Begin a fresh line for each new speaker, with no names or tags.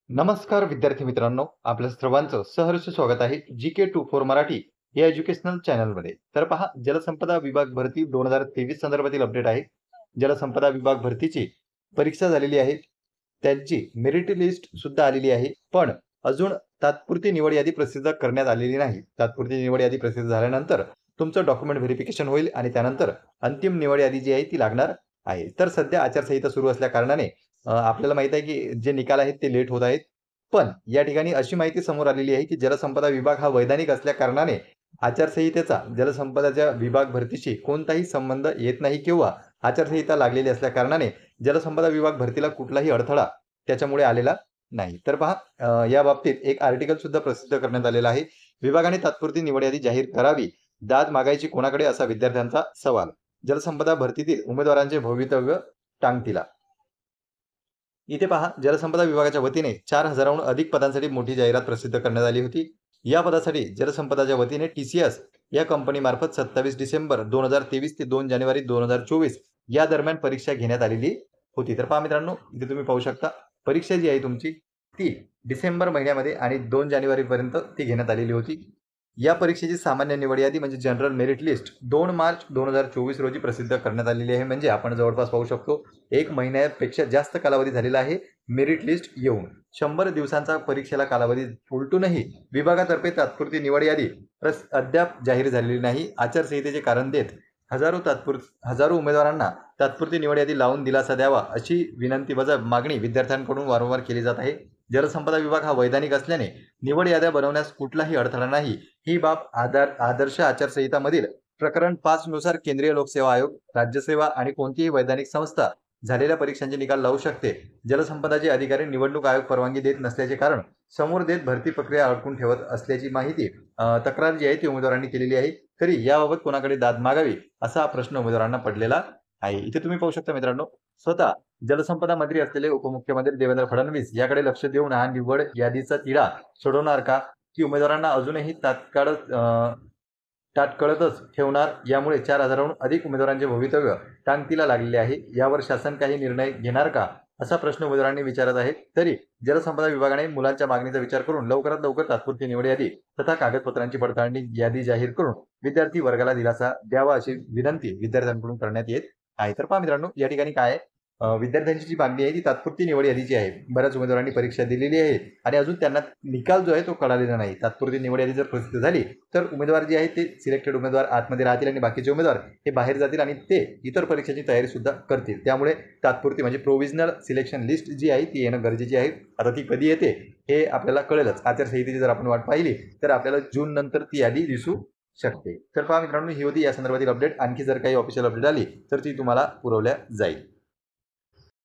नमस्कार विद्यार्थी मित्रांनो, आपल्या सर्वांचं सहर्ष स्वागत आहे GK24 मराठी या एज्युकेशनल चॅनलमध्ये. तर पहा, जलसंपदा विभाग भरती 2023 संदर्भातील अपडेट आहे. जलसंपदा विभाग भरतीची परीक्षा झालेली आहे. त्यांची मेरिट लिस्ट सुद्धा आलेली आहे, पण अजून तात्पुरती निवड यादी प्रसिद्ध करण्यात आलेली नाही. तात्पुरती निवड यादी प्रसिद्ध झाल्यानंतर तुमचं डॉक्युमेंट व्हेरिफिकेशन होईल आणि त्यानंतर अंतिम निवड यादी जी आहे ती लागणार आहे. तर सध्या आचारसंहिता सुरू असल्या कारणाने आपल्याला माहित आहे की जे निकाल आहेत ते लेट होत आहेत. पण या ठिकाणी अशी माहिती समोर आलेली आहे की जलसंपदा विभाग हा वैधानिक असल्या कारणाने आचारसंहितेचा जलसंपदाच्या विभाग भरतीशी कोणताही संबंध येत नाही किंवा आचारसंहिता लागलेली असल्या कारणाने जलसंपदा विभाग भरतीला कुठलाही अडथळा त्याच्यामुळे आलेला नाही. तर पहा, या बाबतीत एक आर्टिकल सुद्धा प्रसिद्ध करण्यात आलेला आहे. विभागाने तात्पुरती निवड यादी जाहीर करावी, दाद मागायची कोणाकडे, असा विद्यार्थ्यांचा सवाल. जलसंपदा भरतीतील उमेदवारांचे भवितव्य टांगतीला. इथे पहा, जलसंपदा विभागाच्या वतीने 4,000हून अधिक पदांसाठी मोठी जाहिरात प्रसिद्ध करण्यात आली होती. या पदासाठी जलसंपदाच्या वतीने TCS या कंपनीमार्फत 27 डिसेंबर 2023 ते 2 जानेवारी 2024 या दरम्यान परीक्षा घेण्यात आलेली होती. तर पहा मित्रांनो, इथे तुम्ही पाहू शकता परीक्षा जी आहे तुमची ती डिसेंबर महिन्यामध्ये आणि 2 जानेवारीपर्यंत ती घेण्यात आलेली होती. या परीक्षेची सामान्य निवड यादी म्हणजे जनरल मेरिट लिस्ट 2 मार्च 2024 रोजी प्रसिद्ध करण्यात आलेली आहे. म्हणजे आपण जवळपास पाहू शकतो 1 महिन्यापेक्षा जास्त कालावधी झालेला आहे मेरिट लिस्ट येऊन. 100 दिवसांचा परीक्षेला कालावधी उलटूनही विभागातर्फे तात्पुरती निवड यादी अद्याप जाहीर झालेली नाही. आचारसंहितेचे कारण देत हजारो उमेदवारांना तात्पुरती निवड यादी लावून दिलासा द्यावा अशी विनंती मागणी विद्यार्थ्यांकडून वारंवार केली जात आहे. जलसंपदा विभाग हा वैधानिक असल्याने निवड याद्या बनवण्यास कुठलाही अडथळा नाही. ही बाब आदर्श आचारसंहितामधील प्रकरण 5 नुसार केंद्रीय लोकसेवा आयोग, राज्यसेवा आणि कोणतीही वैधानिक संस्था झालेल्या परीक्षांचे निकाल लावू शकते. जलसंपदाचे अधिकारी निवडणूक आयोग परवानगी देत नसल्याचे कारण समोर देत भरती प्रक्रिया अडकून ठेवत असल्याची माहिती तक्रार जी आहे ती उमेदवारांनी केलेली आहे. तरी याबाबत कोणाकडे दाद मागावी असा प्रश्न उमेदवारांना पडलेला आहे. इथे तुम्ही पाहू शकता मित्रांनो, स्वतः जलसंपदा मंत्री असलेले उपमुख्यमंत्री देवेंद्र फडणवीस याकडे लक्ष देऊन हा निवड यादीचा तिढा सोडवणार का, की उमेदवारांना अजूनही ताटकळतच ठेवणार. यामुळे 4,000हून अधिक उमेदवारांचे भवितव्य टांगतीला लागलेले आहे. यावर शासन काही निर्णय घेणार का, असा प्रश्न उमेदवारांनी विचारत आहेत. तरी जलसंपदा विभागाने मुलांच्या मागणीचा विचार करून लवकरात लवकर तात्पुरती निवड यादी तथा कागदपत्रांची पडताळणी यादी जाहीर करून विद्यार्थी वर्गाला दिलासा द्यावा अशी विनंती विद्यार्थ्यांकडून करण्यात येत आहे. तर पहा मित्रांनो, या ठिकाणी काय विद्यार्थ्यांची जी मागणी आहे ती तात्पुरती निवड यादीची आहे. बऱ्याच उमेदवारांनी परीक्षा दिलेली आहे आणि अजून त्यांना निकाल जो आहे तो कळालेला नाही. तात्पुरती निवड यादी जर प्रसिद्ध झाली तर उमेदवार जे आहेत ते सिलेक्टेड उमेदवार आतमध्ये राहतील आणि बाकीचे उमेदवार हे बाहेर जातील आणि ते इतर परीक्षेची तयारी सुद्धा करतील. त्यामुळे तात्पुरती म्हणजे प्रोव्हिजनल सिलेक्शन लिस्ट जी आहे ती येणं गरजेची आहे. आता ती कधी येते हे आपल्याला कळेलच. आचारसंहितेची जर आपण वाट पाहिली तर आपल्याला जून नंतर ती यादी दिसू शकते. तर पहा मित्रांनो, ही होती या संदर्भातील अपडेट. आणखी जर काही ऑफिशियल अपडेट आली तर ती तुम्हाला पुरवल्या जाईल.